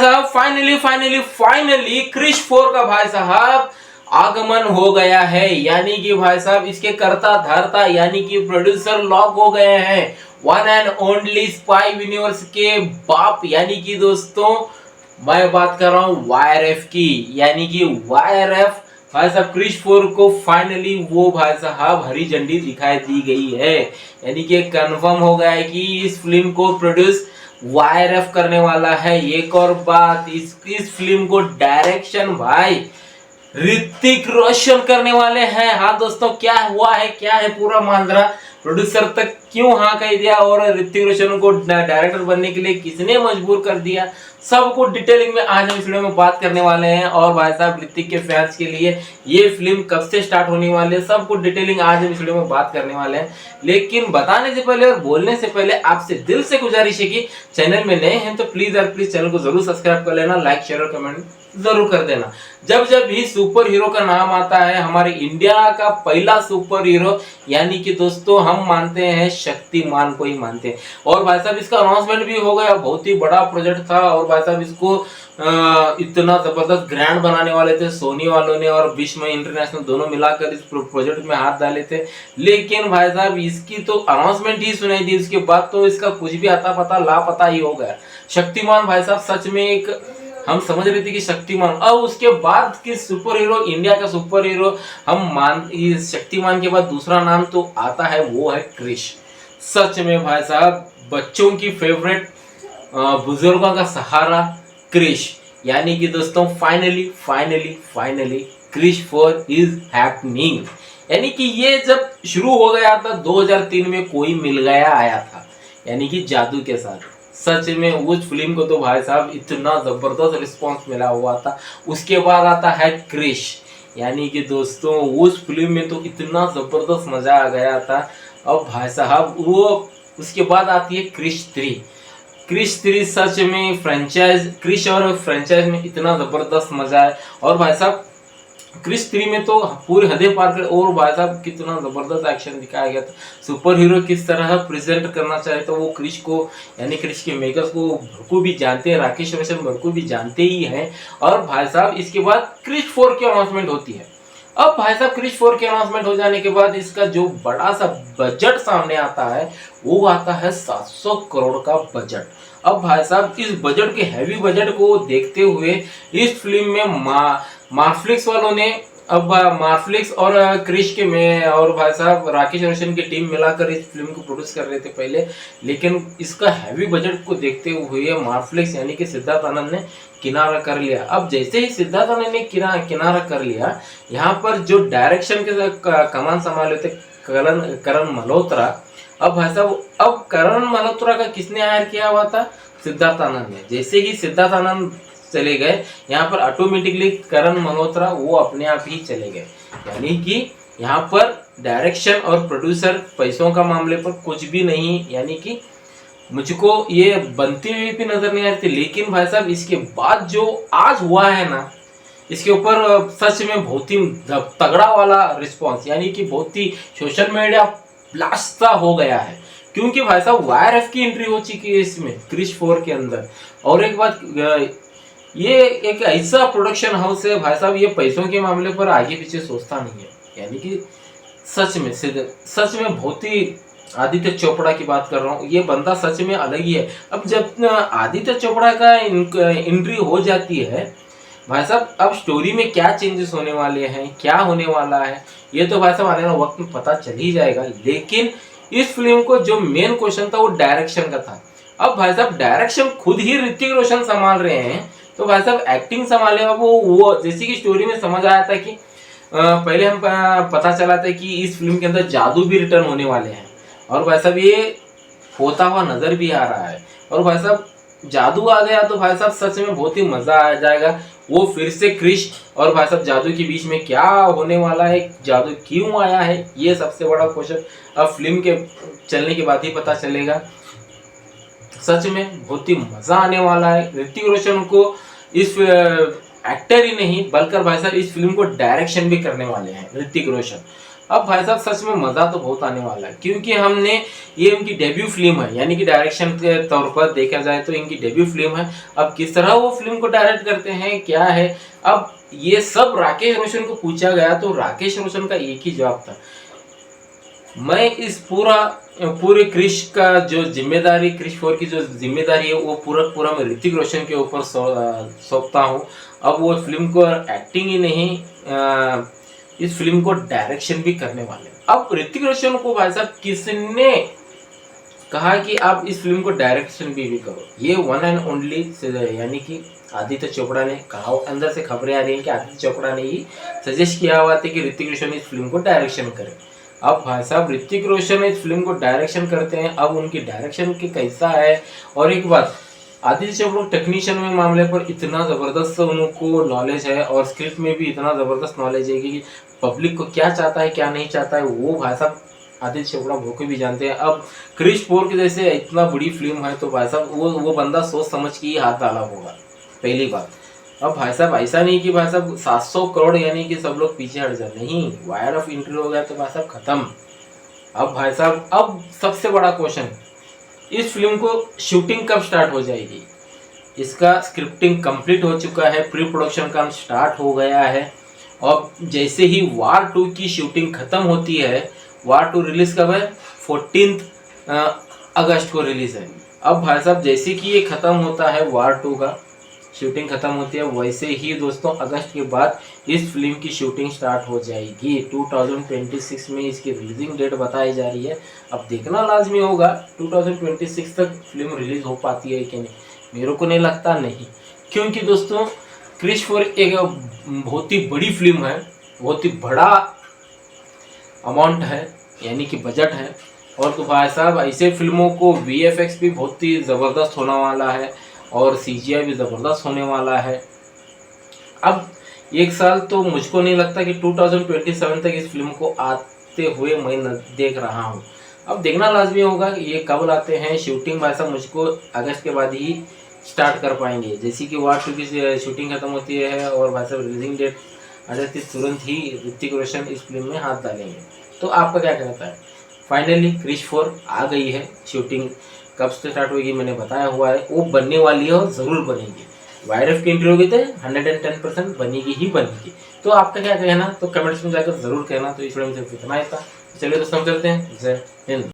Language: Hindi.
साहब फाइनली क्रिश 4 का भाई साहब आगमन हो गया है। यानी कि भाई साहब इसके कर्ता धर्ता यानी कि प्रोड्यूसर लॉक हो गए हैं। One and only spy universe के बाप यानी कि दोस्तों मैं बात कर रहा हूँ वाईआरएफ की। यानी कि वाईआरएफ भाई साहब क्रिश 4 को फाइनली वो भाई साहब हरी झंडी दिखाई दी गई है। यानी कि कंफर्म हो गया है कि इस फिल्म को प्रोड्यूस वाईआरएफ करने वाला है। एक और बात, इस फिल्म को डायरेक्शन भाई ऋतिक रोशन करने वाले हैं। हाँ दोस्तों, क्या हुआ है, क्या है पूरा माजरा, प्रोड्यूसर तक क्यों हाँ कह दिया और ऋतिक रोशन को डायरेक्टर बनने के लिए किसने मजबूर कर दिया, सब कुछ डिटेलिंग में आज हम इस वीडियो में बात करने वाले हैं। और भाई साहब ऋतिक के फैंस के लिए ये फिल्म कब से स्टार्ट होने वाली है, सब कुछ डिटेलिंग आज हम इस वीडियो में बात करने वाले हैं। लेकिन बताने से पहले और बोलने से पहले आपसे दिल से गुजारिश है कि चैनल में नए हैं तो प्लीज यार प्लीज चैनल को जरूर सब्सक्राइब कर लेना, लाइक शेयर और कमेंट जरूर कर देना। जब जब भी सुपर हीरो का नाम आता है, हमारे इंडिया का पहला सुपर हीरो यानी कि दोस्तों हम मानते हैं शक्तिमान को ही मानते हैं। और भाई साहब इसका अनाउंसमेंट भी हो गया, बहुत ही बड़ा प्रोजेक्ट था। और भाई साहब इसको इतना जबरदस्त ग्रैंड बनाने वाले थे सोनी वालों ने और विश्व इंटरनेशनल दोनों मिलाकर इस प्रोजेक्ट में हाथ डाले थे। लेकिन भाई साहब इसकी तो अनाउंसमेंट ही सुनाई दी, उसके बाद तो इसका कुछ भी आता पता लापता ही हो गया। शक्तिमान भाई साहब सच में एक हम समझ रहे थे कि शक्तिमान, अब उसके बाद की सुपर हीरो, इंडिया का सुपर हीरो हम मान, इस शक्तिमान के बाद दूसरा नाम तो आता है वो है क्रिश। सच में भाई साहब बच्चों की फेवरेट, बुजुर्गों का सहारा क्रिश। यानी कि दोस्तों फाइनली क्रिश 4 इज हैपनिंग। यानी कि ये जब शुरू हो गया था 2003 में कोई मिल गया आया था, यानी कि जादू के साथ। सच में उस फिल्म को तो भाई साहब इतना जबरदस्त रिस्पांस मिला हुआ था। उसके बाद आता है क्रिश, यानी कि दोस्तों उस फिल्म में तो इतना जबरदस्त मजा आ गया था। अब भाई साहब वो उसके बाद आती है क्रिश 3। क्रिश 3 सच में फ्रेंचाइज, क्रिश और फ्रेंचाइज में इतना जबरदस्त मजा है। और भाई साहब क्रिश 3 में तो पूरी हदें पार कर, और भाई साहब कितना जबरदस्त एक्शन दिखाया गया था। सुपर हीरो किस तरह प्रेजेंट करना चाहे तो वो क्रिश को, यानी क्रिश के मेकर्स को भरकू भी जानते हैं, राकेश रोशन भरकू भी जानते ही हैं। और भाई साहब इसके बाद क्रिश 4 की अनाउंसमेंट होती है। अब भाई साहब क्रिश 4 के अनाउंसमेंट हो जाने के बाद इसका जो बड़ा सा बजट सामने आता है वो आता है 700 करोड़ का बजट। अब भाई साहब इस बजट के हैवी बजट को देखते हुए इस फिल्म में मार्फ्लिक्स वालों ने, अब मार्फ्लिक्स और क्रिश के में और भाई साहब राकेश रोशन की टीम मिलाकर इस फिल्म को प्रोड्यूस कर रहे थे पहले। लेकिन इसका हैवी बजट को देखते हुए मार्फ्लिक्स यानी कि सिद्धार्थ आनंद ने किनारा कर लिया। अब जैसे ही सिद्धार्थ आनंद ने किनारा कर लिया, यहाँ पर जो डायरेक्शन के कमान संभाले थे करण मल्होत्रा। अब भाई साहब अब करण मल्होत्रा का किसने हायर किया हुआ था? सिद्धार्थ आनंद ने। जैसे ही सिद्धार्थ आनंद चले गए, यहाँ पर ऑटोमेटिकली करण मल्होत्रा वो अपने आप ही चले गए। यानी कि यहाँ पर डायरेक्शन और प्रोड्यूसर पैसों का मामले पर कुछ भी नहीं, यानी कि मुझको ये बनती हुई भी नजर नहीं आ रही थी। लेकिन भाई साहब इसके बाद जो आज हुआ है ना, इसके ऊपर सच में बहुत ही तगड़ा वाला रिस्पॉन्स, यानी कि बहुत ही सोशल मीडिया ब्लास्ट सा हो गया है। क्योंकि भाई साहब वाईआरएफ की एंट्री हो चुकी है इसमें क्रिश 4 के अंदर। और एक बात, ये एक ऐसा प्रोडक्शन हाउस है भाई साहब, ये पैसों के मामले पर आगे पीछे सोचता नहीं है। यानी कि सच में बहुत ही, आदित्य चोपड़ा की बात कर रहा हूँ, ये बंदा सच में अलग ही है। अब जब आदित्य चोपड़ा का एंट्री हो जाती है भाई साहब, अब स्टोरी में क्या चेंजेस होने वाले हैं, क्या होने वाला है, ये तो भाई साहब आने वाले वक्त में पता चल ही जाएगा। लेकिन इस फिल्म को जो मेन क्वेश्चन था वो डायरेक्शन का था। अब भाई साहब डायरेक्शन खुद ही ऋतिक रोशन संभाल रहे हैं, तो भाई साहब एक्टिंग संभाले वो जैसे कि स्टोरी में समझ आया था कि पहले हम पता चला था कि इस फिल्म के अंदर जादू भी रिटर्न होने वाले हैं। और भाई साहब ये होता हुआ नजर भी आ रहा है। और भाई साहब जादू आ गया तो भाई साहब सच में बहुत ही मजा आ जाएगा। वो फिर से क्रिश और भाई साहब जादू के बीच में क्या होने वाला है, जादू क्यों आया है, ये सबसे बड़ा क्वेश्चन अब फिल्म के चलने के बाद ही पता चलेगा। सच में बहुत ही मजा आने वाला है। ऋतिक रोशन को इस एक्टर ही नहीं बल्कि भाई साहब इस फिल्म को डायरेक्शन भी करने वाले हैं ऋतिक रोशन। अब भाई साहब सच में मज़ा तो बहुत आने वाला है, क्योंकि हमने ये इनकी डेब्यू फिल्म है, यानी कि डायरेक्शन के तौर पर देखा जाए तो इनकी डेब्यू फिल्म है। अब किस तरह वो फिल्म को डायरेक्ट करते हैं, क्या है, अब ये सब राकेश रोशन को पूछा गया तो राकेश रोशन का एक ही जवाब था, मैं इस पूरे क्रिश का जो जिम्मेदारी, क्रिश 4 की जो जिम्मेदारी है वो पूरा मैं ऋतिक रोशन के ऊपर सौंपता हूँ। अब वो फिल्म को एक्टिंग ही नहीं, इस फिल्म को डायरेक्शन भी करने वाले हैं। अब ऋतिक रोशन को भाई साहब किसने कहा कि आप इस फिल्म को डायरेक्शन भी करो, ये वन एंड ओनली यानी कि आदित्य चोपड़ा ने कहा। अंदर से खबरें आ रही हैं कि आदित्य चोपड़ा ने ही सजेस्ट किया हुआ था कि ऋतिक रोशन इस फिल्म को डायरेक्शन करे। अब भाई साहब ऋतिक रोशन इस फिल्म को डायरेक्शन करते हैं, अब उनकी डायरेक्शन की कैसा है। और एक बात, आदित्य चोपड़ा टेक्नीशियन में मामले पर इतना ज़बरदस्त उनको नॉलेज है और स्क्रिप्ट में भी इतना ज़बरदस्त नॉलेज है कि पब्लिक को क्या चाहता है क्या नहीं चाहता है वो भाई साहब आदित्य चोपड़ा भोके भी जानते हैं। अब क्रिश 4 के जैसे इतना बड़ी फिल्म है तो भाई साहब वो बंदा सोच समझ के ही हाथ डाला होगा, पहली बात। अब भाई साहब ऐसा नहीं कि भाई साहब 700 करोड़ यानी कि सब लोग पीछे हट जाए, नहीं, वायर ऑफ एंट्री हो गया तो भाई साहब खत्म। अब भाई साहब अब सबसे बड़ा क्वेश्चन, इस फिल्म को शूटिंग कब स्टार्ट हो जाएगी। इसका स्क्रिप्टिंग कंप्लीट हो चुका है, प्री प्रोडक्शन काम स्टार्ट हो गया है। और जैसे ही वार 2 की शूटिंग खत्म होती है, वार 2 रिलीज कब है, 14 अगस्त को रिलीज है। अब भाई साहब जैसे कि ये खत्म होता है, वार 2 का शूटिंग खत्म होती है, वैसे ही दोस्तों अगस्त के बाद इस फिल्म की शूटिंग स्टार्ट हो जाएगी। 2026 में इसकी रिलीजिंग डेट बताई जा रही है। अब देखना लाजमी होगा 2026 तक फिल्म रिलीज हो पाती है कि नहीं, मेरे को नहीं लगता नहीं, क्योंकि दोस्तों क्रिश 4 एक बहुत ही बड़ी फिल्म है, बहुत ही बड़ा अमाउंट है यानी कि बजट है। और तो भाई साहब ऐसे फिल्मों को VFX भी बहुत ही ज़बरदस्त होने वाला है और CGI भी ज़बरदस्त होने वाला है। अब एक साल तो मुझको नहीं लगता कि 2027 तक इस फिल्म को आते हुए मैं देख रहा हूँ। अब देखना लाजमी होगा कि ये कब लाते हैं। शूटिंग भाई साहब मुझको अगस्त के बाद ही स्टार्ट कर पाएंगे, जैसे कि वार 2 की शूटिंग खत्म होती है और भाई साहब रिलीजिंग डेट आ जाती है, तुरंत ही ऋतिक रोशन इस फिल्म में हाथ डालेंगे। तो आपका क्या कहता है। फाइनली क्रिश 4 आ गई है, शूटिंग कब से स्टार्ट होगी मैंने बताया हुआ है, वो बनने वाली है और ज़रूर बनेगी। वायर ऑफ की एंट्री होगी तो 110% बनेगी ही बनेगी। तो आपका क्या कहना, तो कमेंट्स में जाकर ज़रूर कहना। तो इस वीडियो में सिर्फ इतना ही था। चलिए दोस्तों चलते हैं, जय हिंद।